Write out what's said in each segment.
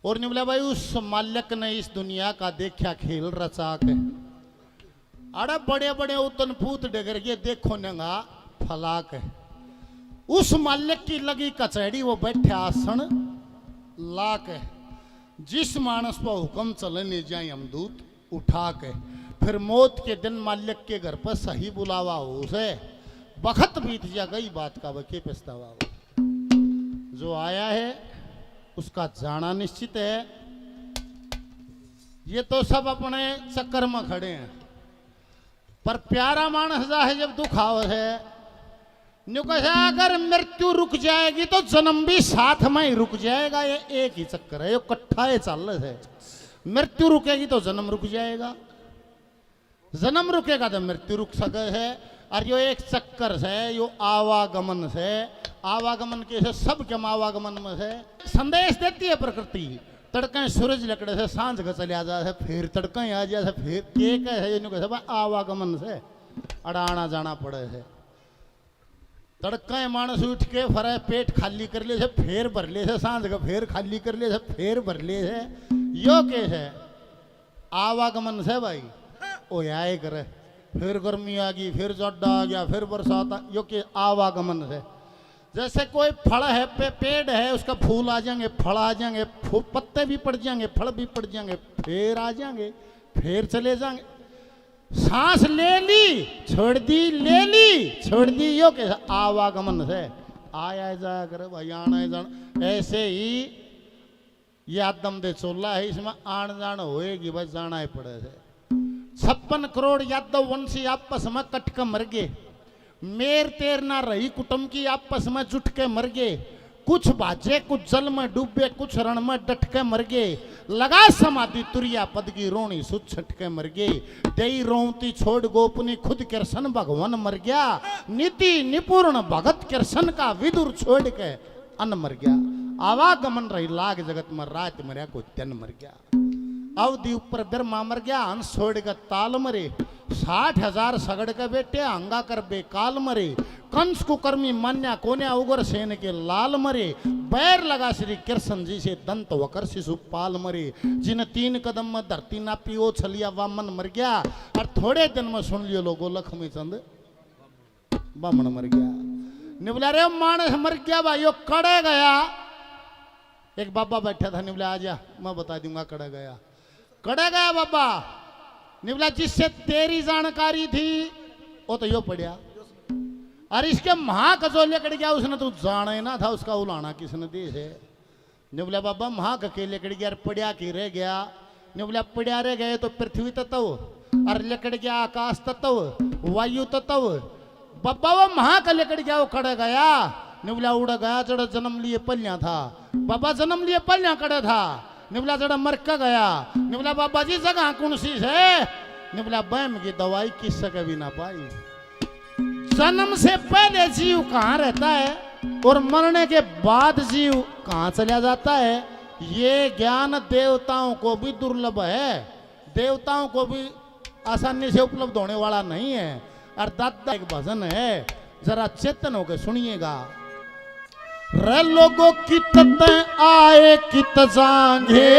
और ने बोला भाई उस मालिक ने इस दुनिया का देखा खेल रचा के अरे बड़े बड़े उतन फूत डगर के देखो नंगा फला के उस मालिक की लगी कचहरी वो बैठे आसन ला के जिस मानस पर हुक्म चलने जाए यमदूत उठा के फिर मौत के दिन मालिक के घर पर सही बुलावा हो उसे बखत बीत जा गई बात का वके पछतावा हो जो आया है उसका जाना निश्चित है। ये तो सब अपने चक्कर में खड़े हैं पर प्यारा मानस जा है जब दुख आव है अगर मृत्यु रुक जाएगी तो जन्म भी साथ में ही रुक जाएगा। ये एक ही चक्कर है, ये इकट्ठा है चल है। मृत्यु रुकेगी तो जन्म रुक जाएगा, जन्म रुकेगा तो मृत्यु रुक सके है। और यो एक चक्कर है, यो आवागमन है। आवागमन के से सब के आवागमन में से संदेश देती है प्रकृति। तड़का सूरज लकड़े से सांझ का चले आ जाए फिर तड़का आ जाए फिर एक है आवागमन से अड़ाना जाना पड़े है। तड़का मानस उठ के फरे पेट खाली कर ले से फिर भर ले से सांझ का फिर खाली कर ले से फिर भर ले से यो के है आवागमन से भाई। ओ आए करे फिर गर्मी आ गई फिर जड्डा आ गया फिर बरसात आ यो के आवागमन से। जैसे कोई फल है पेड़ है उसका फूल आ जाएंगे फल आ जाएंगे पत्ते भी पड़ जाएंगे फल भी पड़ जाएंगे फिर आ जाएंगे फिर चले जाएंगे। सांस ले ली छोड़ दी ले ली छोड़ दी यो के आवागमन से आया जाया करे भाई आना जाना। ऐसे ही ये आदम दे चोला है इसमें आन जान होएगी भाई जाना ही पड़े है। 56 करोड़ यादव वंशी आपस में कट के मर गए। मेर तेर ना रही कुटुंब की आपस में जुट के मर गए। कुछ भाजे कुछ जल में डूबे कुछ रण में डट के मर गए। लगा समाधि तुरिया पद की रोणी सुत छट के मर गए। दई रोती छोड़ गोपनी खुद कृष्ण भगवान मर गया। नीति निपुण भगत कृष्ण का विदुर छोड़ के अन्न मर गया। आवागमन रही लाग जगत में रात मरिया कोई तन मर गया। अवधि ऊपर ब्रह्मा मर गया हंस छोड़ के ताल मरे। 60,000 सगड़ के बेटे हंगा कर बेकाल मरे। कंस कुकर्मी मान्या कोन्या उगर सेन के लाल मरे। बैर लगा श्री कृष्ण जी से दंत वकर शिशुपाल मरे। जिन 3 कदम में धरती नापी ओ छलिया वामन मर गया। और थोड़े दिन में सुन लियो लोगो लक्ष्मी चंद बामन मर गया। निबला रे मानस मर गया भाई यो कड़े गया। एक बाबा बैठा था निबला आजा मैं बता दूंगा कड़े गया। कड़े गया बाबा निबला जिससे तेरी जानकारी थी वो तो यो पढ़िया। और इसके महाकजोले कड़ गया उसने तो जाना ही ना था उसका उलाना किसने देश है। निबला बाबा महाके लेकड़ गया पढ़िया की रह गया। निबला पढ़िया रह गए तो पृथ्वी तत्व और लेकड़ गया आकाश तत्व वायु तत्व। बाबा वो महाका लेकड़ गया वो कड़ गया। निबला उड़ गया जड़ा जन्म लिए पलिया था। बाबा जन्म लिए पलिया कड़े था। निबला जड़ा मर का गया। निबला बाबा जी जगह कौन सी है। निबला बैम की दवाई किस सके भी ना पाई। जन्म से पहले जीव कहाँ रहता है और मरने के बाद जीव कहाँ चला जाता है ये ज्ञान देवताओं को भी दुर्लभ है। देवताओं को भी आसानी से उपलब्ध होने वाला नहीं है। और दादा एक भजन है जरा चेतन होकर सुनिएगा। रे लोगों की तत आए कित जांगे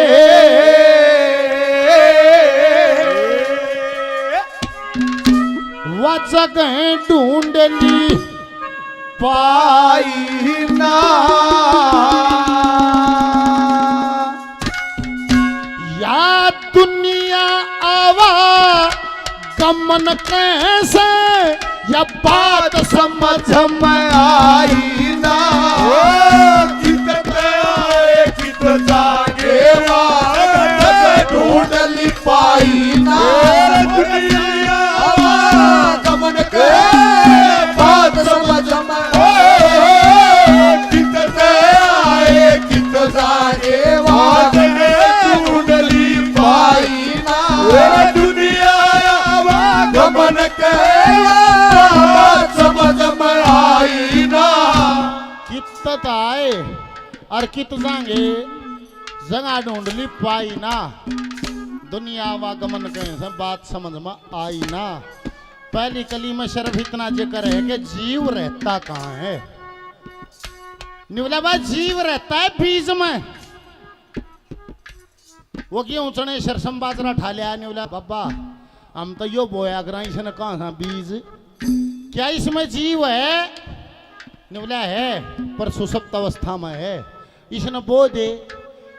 वह जगह ढूंढ ली पाई ना। या दुनिया आवा गमन कैसे या बात समझ में आई ना। कित आए कित जागे ढूंढ ली पाई ना। दुनिया गमन के बात समझ में कित आए कित जागे ढूंढ ली पाई ना। दुनिया गमन के समझ में आई ना। कित आए और कित जाएंगे जगह ढूंढ ली पाई ना। दुनिया आवागमन के बात समझ में आई ना। पहली कली में शर्फ इतना जिक्र है कि जीव रहता कहाँ है। निवला भाई जीव रहता है बीज में वो क्यों चने सरसम बाजरा ठा लिया ने बोला बाबा हम तो यो बोया करा इसने कहा था बीज क्या इसमें जीव है ने बोला है पर सुसप्त अवस्था में है इसने बो दे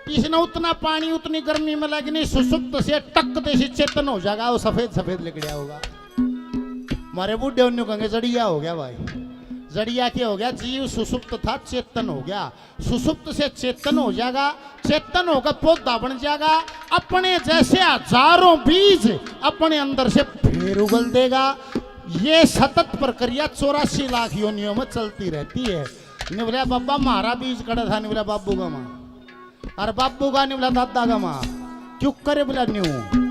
इसने उतना पानी उतनी गर्मी में लगी नहीं सुसुप्त से टक से चेतन हो जाएगा वो सफेद सफेद लिखड़ा होगा मारे बूढ़े उन्हें कहेंगे जड़िया हो गया भाई जड़िया क्या हो गया जीव सुसुप्त था चेतन हो गया सुसुप्त से चेतन हो जाएगा चेतन होकर पौधा बन जाएगा अपने जैसे हजारों बीज अपने अंदर से फिर उगल देगा ये सतत प्रक्रिया 84 लाख योनियों में चलती रहती है ने बोला बाबा मारा बीज कड़ा था ने बोला बाबू का माँ अरे बाबू का ने बोला दादा का माँ क्यों करे बोला न्यू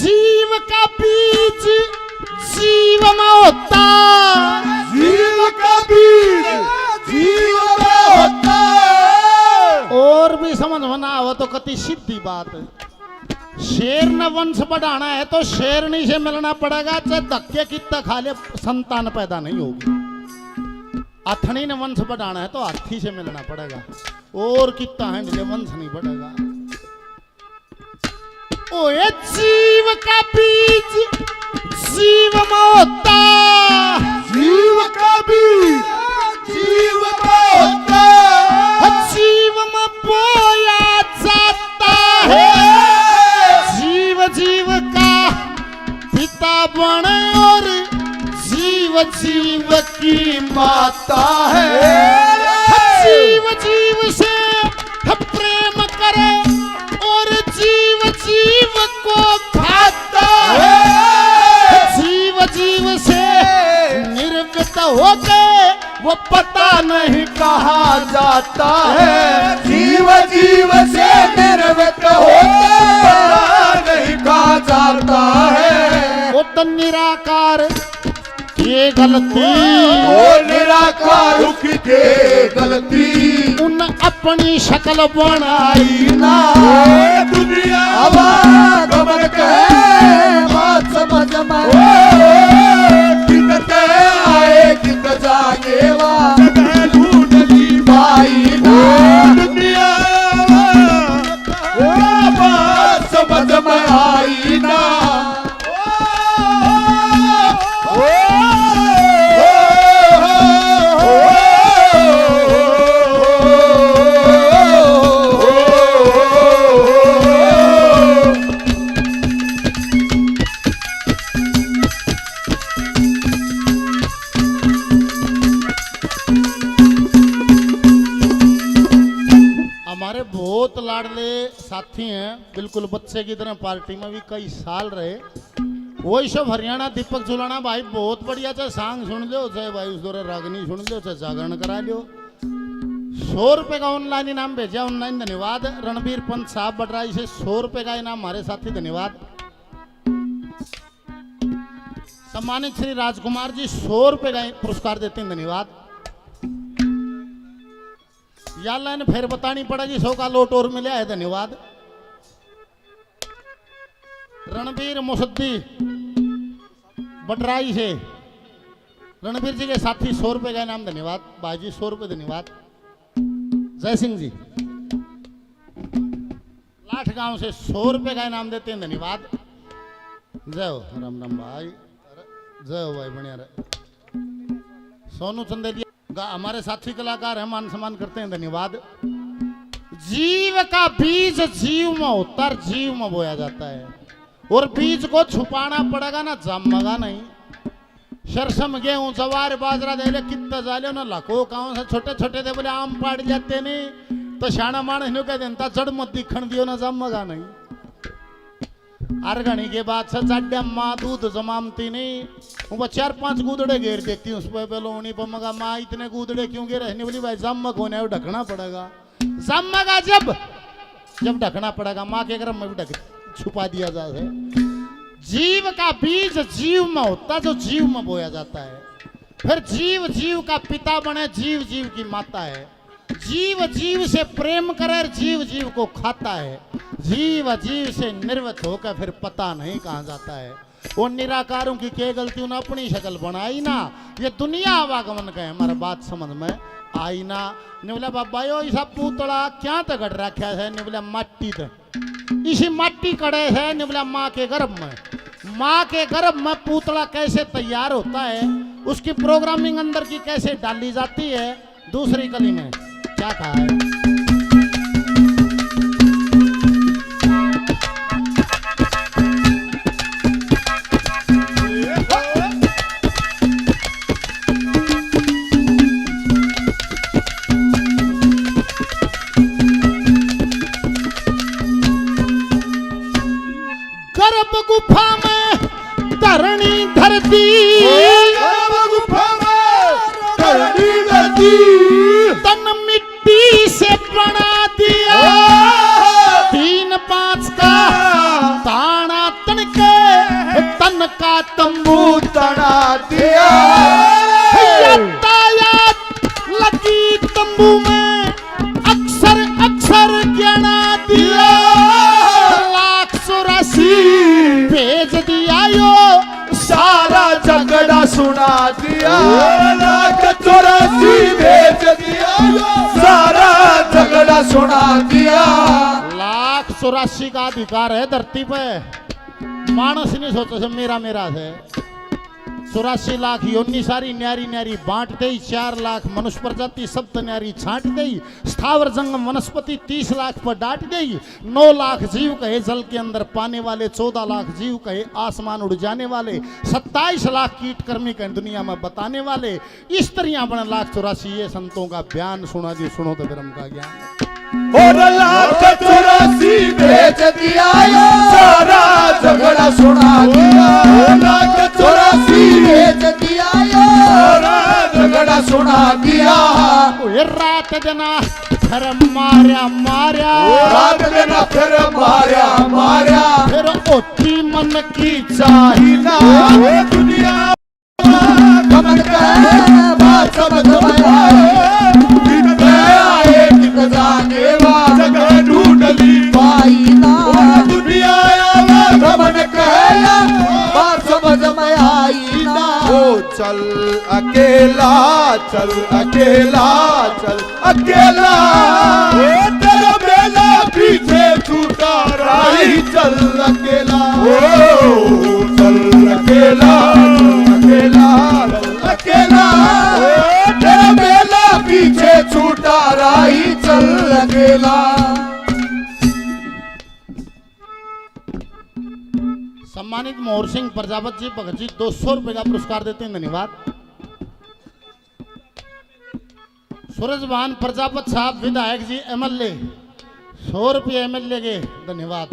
जीव का बीज जीव में होता जीव का बीज जीव में होता और भी समझ में ना आवा तो कति सीधी बात है शेर न वंश बढ़ाना है तो शेरनी से मिलना पड़ेगा चाहे धक्के कितना खा ले संतान पैदा नहीं होगी अथनी ने वंश बढ़ाना है तो हाथी से मिलना पड़ेगा और कितना है वंश नहीं बढ़ेगा ओए जीव का बीज जीव में होता जीव का बीज जीव में होता जीव में बोया जाता है जीव जीव का पिता बने और जीव जीव की माता है जीव जीव से प्रेम करे और जीव जीव को खाता है जीव जीव से निर्मित हो गए वो पता नहीं कहा जाता है जीव जीव से निर्मित होता नहीं कहा जाता है वो तो निराकार ये गलती ओ निराकार रुख के गलती उन अपनी शक्ल बनाई ना दुनिया गमन के बात समझ में कित आए कित जागे ढूंढली पाई ना दुनिया बात समझ में आई ना हमारे बहुत लाडले साथी हैं बिल्कुल बच्चे की तरह पार्टी में भी कई साल रहे वही सब हरियाणा दीपक झुलाना भाई बहुत बढ़िया चाहे सांग सुन लो चाहे भाई उस दौरे रागनी सुन लो चाहे जागरण करा लो 100 रुपए का ऑनलाइन इनाम भेजा ऑनलाइन धन्यवाद रणबीर पंत साहब बटराई से 100 रुपए का इनाम हमारे साथी धन्यवाद सम्मानित श्री राजकुमार जी 100 रुपए का पुरस्कार देते हैं धन्यवाद या लाइन फिर बतानी पड़ेगी 100 का लोट और मिला है धन्यवाद रणबीर मुसद्दी बटराई से रणबीर जी के साथी 100 रुपए का इनाम धन्यवाद बाजी 100 रुपए धन्यवाद जय सिंह जी लाठ गांव से 100 रुपए का इनाम देते हैं धन्यवाद जय हो राम राम भाई जय हो भाई बढ़िया रहे सोनू चंदेलिया हमारे साथी कलाकार हैं मान सम्मान करते हैं धन्यवाद जीव का बीज जीव में होता है जीव में बोया जाता है और बीज को छुपाना पड़ेगा ना जमगा नहीं सरसम गेहूं जवार बाजरा दे ले कितना जाले ना लाखों गाँव से छोटे छोटे दे बोले आम पाड़ जाते नहीं तो शाना मानस नु कह देता जड़ मत दिखण दियो ना जमगा नहीं अरगणी के बाद से चाड्या माँ दूध जमामती नहीं वो 4-5 गूदड़े घेर देती हूँ उस पर बेलोनी पर मगा माँ इतने गूदड़े क्यों घेर रहने बोली भाई जमक होने है ढकना पड़ेगा जमगा जब ढकना पड़ेगा माँ के गर्म में भी ढक छुपा दिया जाए जीव का बीज जीव में होता जो जीव में बोया जाता है फिर जीव जीव का पिता बने जीव जीव की माता है जीव जीव से प्रेम करे, जीव जीव को खाता है। जीव जीव से निर्वत होकर फिर पता नहीं कहाँ जाता है। वो निराकारों की क्या गलती, उन्हें अपनी शक्ल बनाई ना। ये दुनिया आवागमन का है, हमारा बात समझ में आई ना। ने बोला बाबा यो ऐसा पूतड़ा क्या तक गढ़ रखा है? ने बोला माटी तक, इसी माटी कड़े है। ने बोला माँ के गर्भ में, माँ के गर्भ में पूतड़ा कैसे तैयार होता है, उसकी प्रोग्रामिंग अंदर की कैसे डाली जाती है। दूसरी कली में क्या कहा है? गर्भ गुफा में धरणी धरती, गर्भ गुफा में धरणी धरती, तन मिट्टी से बना दिया। 3-5 का ताना तन के, तन का तंबू तना दिया। यातायात लगी तंबू में, अक्सर अक्सर गिना दिया। 1,84 भेज दिया यो, सारा झगड़ा सुना दिया। 1,84 भेज दिया, सारा झगड़ा सुना दिया। 1,84 का अधिकार है धरती पे। मानस नहीं सोचा से मेरा मेरा है। 84 लाख योनि सारी न्यारी न्यारी बांट दे। 4 लाख मनुष्य प्रजाति सप्त न्यारी छांट दे। स्थावर जंगम वनस्पति 30 लाख पर डांट दे। 9 लाख जीव कहे जल के अंदर पाने वाले, 14 लाख जीव कहे आसमान उड़ जाने वाले, 27 लाख कीट कर्मी कहे दुनिया में बताने वाले। इस तरह बने 1,84 ये संतों का बयान सुना दी। सुनो तो ब्रह्म का ज्ञान। और 1,84 भेज दिया, सारा झगड़ा सुना दिया। 1,84 भेज दिया, सारा झगड़ा सुना दिया। रात जना फिर मार्या मार्या, रात दिन फिर मार्या मार्या, फिर ओती मन की चाहिना दुनिया गमन का बात समझ में आए। दिन आए दिन जाने वाला जगह ढूंढली पाईना। दुनिया गमन का बात समझ में आई ना। ओ चल अकेला, चल अकेला, चल अकेला, तेरा बेला पीछे छूटा राही। चल अकेला, ओ चल अकेला, अकेला अकेला, तेरा बेला पीछे छूटा राही। चल अकेला। सम्मानित मोहर सिंह प्रजापत जी भगत जी 200 रुपए का पुरस्कार देते हैं, धन्यवाद। सूरजभान प्रजापत साहब विधायक जी एमएलए 100 रुपये एमएलए के, धन्यवाद।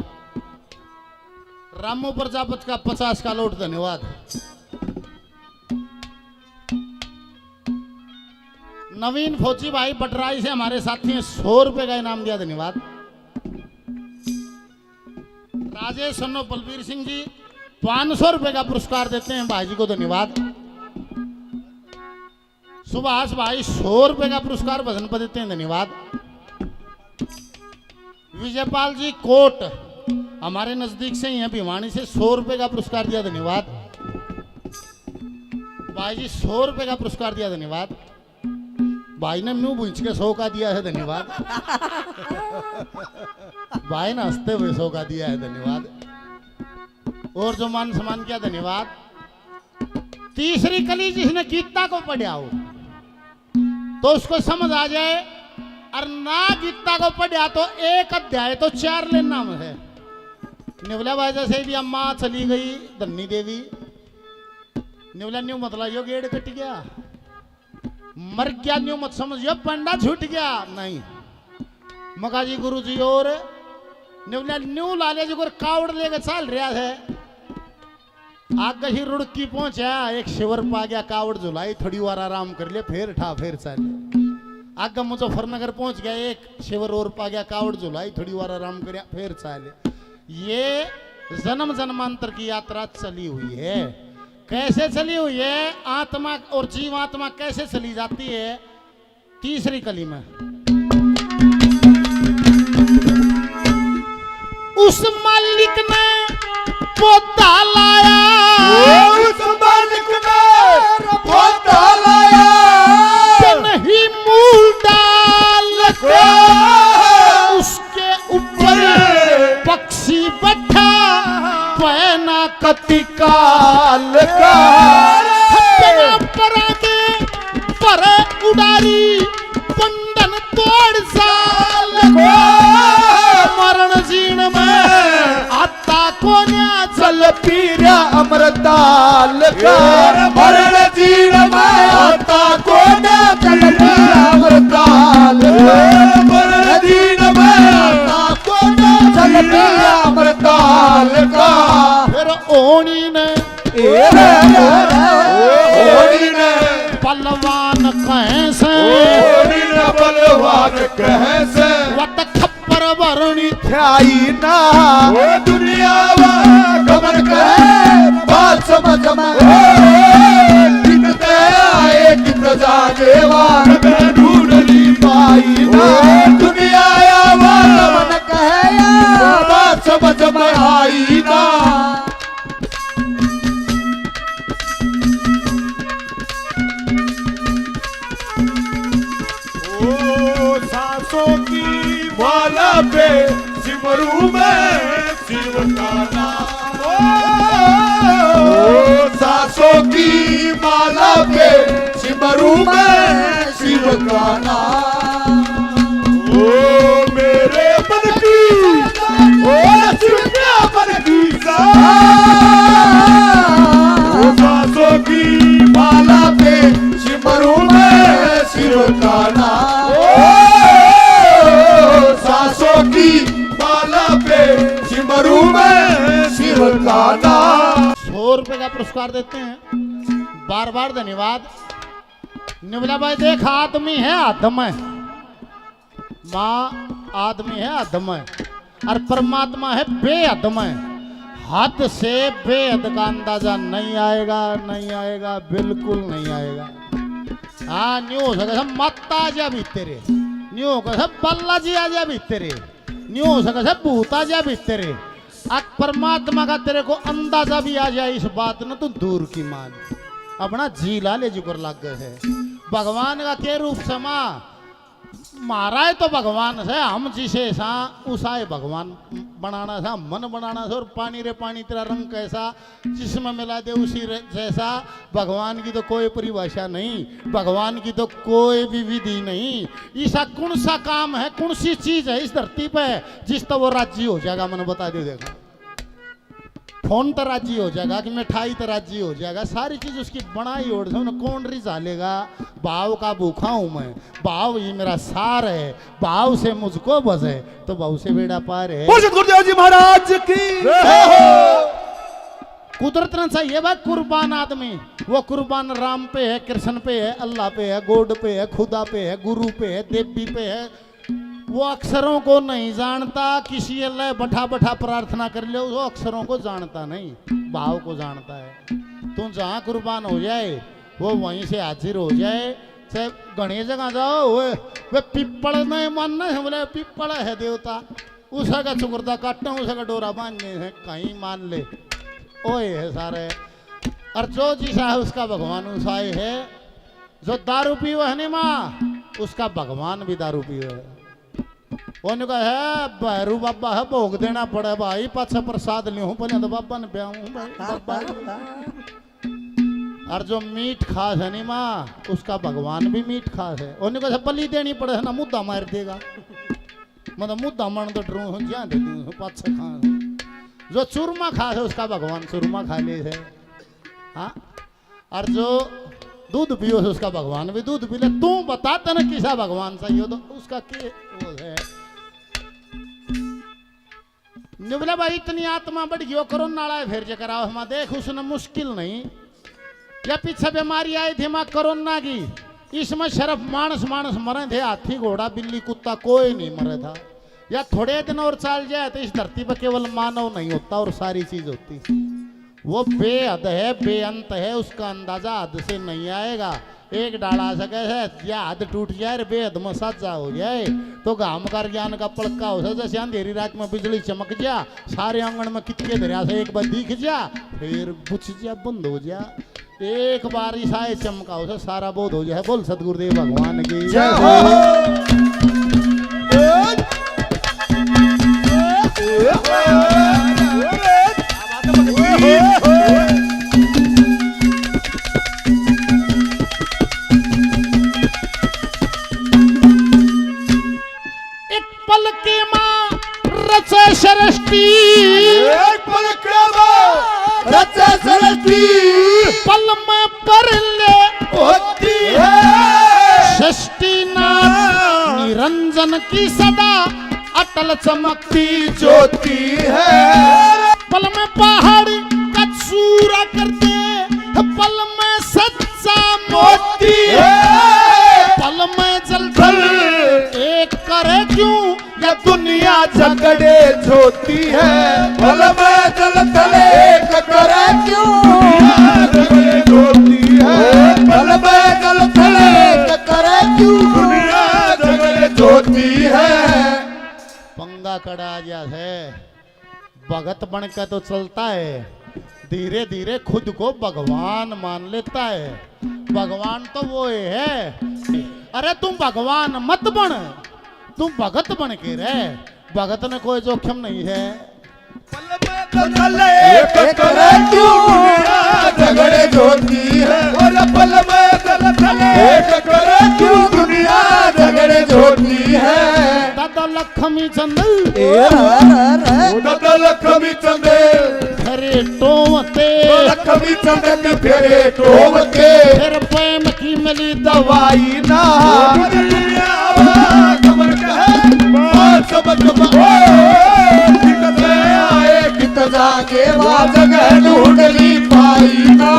रामू प्रजापत का 50 का नोट, धन्यवाद। नवीन फौजी भाई बटराई से हमारे साथी हैं, 100 रुपए का इनाम दिया, धन्यवाद। राजेश सन्नो बलबीर सिंह जी 500 रुपए का पुरस्कार देते हैं भाई जी को, धन्यवाद। सुभाष भाई 100 रुपए का पुरस्कार भजन पर देते हैं, धन्यवाद। विजयपाल जी कोट हमारे नजदीक से ही हैं, भिवानी से 100 रुपए का पुरस्कार दिया, धन्यवाद। भाई जी 100 रुपए का पुरस्कार दिया, धन्यवाद। भाई ने मुंह बूझ के 100 का दिया है, धन्यवाद। भाई ने हंसते हुए 100 का दिया है, धन्यवाद। और जो मान सम्मान किया, धन्यवाद। तीसरी कली जिसने गीता को पढ़ा हो तो उसको समझ आ जाए, और ना गीता को पढ़ा तो एक अध्याय तो 4 लेना में है। निवला भाई जैसे भी अम्मा चली गई धन्नी देवी, निवला न्यू मतलब यो गेड़ कट गया, मर गया न्यू मत समझियो पंडा छूट गया, नहीं। मका जी गुरु जी और न्यू लाले जी को कावड़ लेके चल रहा है, आगे ही रुड़की पहुंचा, एक शिवर पा गया, कावड़ झुलाई, थोड़ी बार आराम कर लिया, फिर ठा फिर चले। आगे मुजफ्फरनगर पहुंच गया, एक शिवर और पा गया, कावड़ झुलाई, थोड़ी बार आराम कर फिर चले। ये जन्म जन्मांतर की यात्रा चली हुई है। कैसे चली हुई है? आत्मा और जीवात्मा कैसे चली जाती है? तीसरी कली में उस मालिक ने पौधा लाया, उस मालिक ने पौधा लाया, नहीं मूल डाल के उसके ऊपर पक्षी बैठा पहना कतिकाल का, बिना परागे पर उड़ारी बंधन तोड़ साल का, मरण जीण में आता कोन्या चल पीरा अमृताल का, मरण जीण में आता कोना चल पीरा अमृताल का, मरण जीण में आता कोना चल पीरा अमृताल का। फिर ओणी ने ओड़ी ने पलवान कहें से, ओड़ी ने बलवान कहे से, वत खप्पर वरणी ध्याई ना वो दुनिया वा गमन करे बात समझ में, कितने आए कित जागे वार में ढूंढ ली पाई ना, दुनिया वा गमन कहे बात समझ में आई ना। ओ सांसों की माला पे सिमरू में शिव का नाम, ओ सांसों की माला पे सिमरू में शिव का नाम, ओ मेरे मन की ओ शिव के मन की ओ सांसों की माला पे सिमरू में शिव का नाम, सांसों की माला पे सिमरू में शिव का नाम। 100 रुपए का पुरस्कार देते हैं, बार बार धन्यवाद। निवला भाई देख, आदमी है आदम, माँ आदमी है आदम और परमात्मा है बेअदम। हद से बेहद का अंदाजा नहीं आएगा, नहीं आएगा, बिल्कुल नहीं आएगा। हाँ न्यू हो सके सब मत आ जा भीतरे, न्यू हो सब बल्ला जी आ जा भीतरे, न्यू हो सके सब भूत आ जा भीतरे। अब परमात्मा का तेरे को अंदाजा भी आ जाए इस बात न तू दूर की मान, अपना जी ला ले जुकर लग गए है। भगवान का के रूप समा मारा है तो भगवान से, हम जिसे सा उसाए भगवान बनाना था, मन बनाना था। और पानी रे पानी तेरा रंग कैसा जिसमें मिला दे उसी जैसा। भगवान की तो कोई परिभाषा नहीं, भगवान की तो कोई भी विधि नहीं। ऐसा कौन सा काम है, कौन सी चीज है इस धरती पे जिस तो वो राज्य हो जाएगा, मैंने बता दे देगा। फोन तो राज्य हो जाएगा कि मिठाई तो राज्य हो जाएगा, सारी चीज उसकी बनाई ओढ़ दो ना, कौन रिझालेगा। भाव का भूखा हूं मैं, भाव ये मेरा सार है, भाव से मुझको बस है तो भाव से बेड़ा पार है। गुरुदेव जी महाराज की कुदरत ने चाहिए भाई कुर्बान आदमी। वो कुर्बान राम पे है, कृष्ण पे है, अल्लाह पे है, गॉड पे है, खुदा पे है, गुरु पे है, देवी पे है। वो अक्षरों को नहीं जानता, किसी अल्लाह बैठा बैठा प्रार्थना कर ले, वो अक्षरों को जानता नहीं, भाव को जानता है। तुम जहाँ कुर्बान हो जाए वो वहीं से हाजिर हो जाए। चाहे घनी जगह जाओ, वे पिप्पल नहीं मानना है, बोले पिप्पल है देवता, उसका चुकरदा काटना, उसका डोरा बांधने है, कहीं मान ले ओए है सारे। और जो जिसा है उसका भगवान उसाए है। जो दारू पीओ है नहीं माँ, उसका भगवान भी दारू पीओ है। उनका है भैरू बाबा है, भोग देना पड़े भाई, पाछा प्रसाद लियो पहले तो बाबा ने ब्याहूं भाई बाबा। और जो मीठ खास है नहीं माँ, उसका भगवान भी मीठ खास है। उन्हें को बलि देनी पड़े है ना, मुद्दा मार देगा, मतलब मुद्दा मन तो डरू जा दे पाछा खा। जो चूरमा खास है उसका भगवान चूरमा खा ले है। हाँ, और जो दूध पियो है उसका भगवान भी दूध पी ले। तू बताता ना किसा भगवान सही हो तो उसका के वो है। निबला भाई इतनी आत्मा बढ़ गई, करो नाला फिर जकर हम देख, उसने मुश्किल नहीं। या पीछे बीमारी आई थी माँ कोरोना की, इसमें सिर्फ मानस मानस मरे थे, हाथी घोड़ा बिल्ली कुत्ता कोई नहीं मरे था। या थोड़े दिन और चल जाए तो इस धरती पर केवल मानव नहीं होता और सारी चीज होती। वो बेहद है, बेअंत है, उसका अंदाजा हद से नहीं आएगा। एक डाला सके है या हद टूट जाए बेहद में सजा हो जाए तो गाम कर ज्ञान का पड़का हो जैसे अंधेरी रात में बिजली चमक जा, सारे आंगन में कितके दरिया से एक बार दिख जा, फिर बुझ जा, बंद हो जा। एक बार ईसाए चमका हो सारा बोध हो जाए। बोल सतगुरुदेव भगवान की जय हो। एक पल के माँ रचे सृष्टि, एक पल के बाद रचा सृष्टि पल में पर ले होती है। सृष्टि नाथ निरंजन की सदा अटल चमकती ज्योति है। पल में पहाड़ी का चूरा कर दे, पल में सच्चा मोती है। पल में जल एक करे क्यों या दुनिया झगड़े ज्योति है। पल में जल तले एक करे क्यों झगड़े ज्योति है। पल में जल तले एक करे क्यों दुनिया झगड़े ज्योति है। पंगा कड़ा जा है, भगत बन के तो चलता है, धीरे धीरे खुद को भगवान मान लेता है। भगवान तो वो है, अरे तुम भगवान मत बन, तुम भगत बन के रहे। भगत में कोई जोखिम नहीं है। एक करे क्यों दुनिया झगड़े ज्योति है। और पल में जल तले एक करे क्यों दुनिया झगड़े ज्योति है। दादा लक्ष्मी चंद दादा लक्ष्मी चंदे फेरे टोमते, लक्ष्मी चंदे के फेरे टोमते फिर प्रेम की मिली दवाई ना दुनिया कमर कहे बात समझ आए कित जाके जगह ढूंढ ली पाई ना।